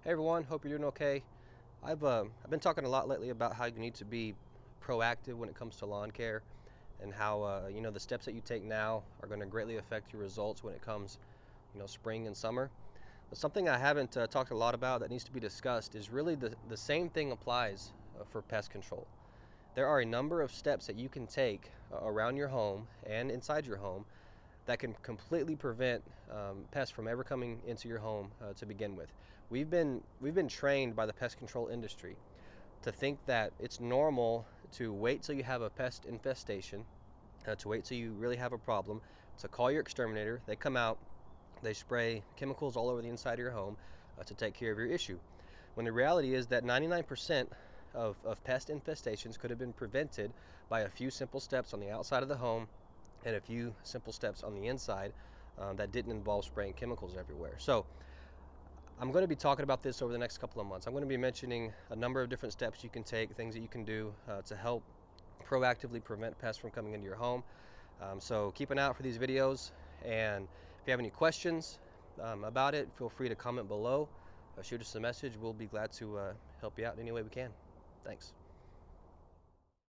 Hey everyone, hope you're doing okay. I've been talking a lot lately about how you need to be proactive when it comes to lawn care, and how the steps that you take now are going to greatly affect your results when it comes, spring and summer. But something I haven't talked a lot about that needs to be discussed is really the same thing applies for pest control. There are a number of steps that you can take around your home and inside your home that can completely prevent pests from ever coming into your home to begin with. We've been trained by the pest control industry to think that it's normal to wait till you have a pest infestation, to wait till you really have a problem, to call your exterminator. They come out, they spray chemicals all over the inside of your home to take care of your issue. When the reality is that 99% of pest infestations could have been prevented by a few simple steps on the outside of the home and a few simple steps on the inside that didn't involve spraying chemicals everywhere. So I'm going to be talking about this over the next couple of months. I'm going to be mentioning a number of different steps you can take, things that you can do to help proactively prevent pests from coming into your home. So keep an eye out for these videos, and if you have any questions about it, feel free to comment below. Shoot us a message. We'll be glad to help you out in any way we can. Thanks.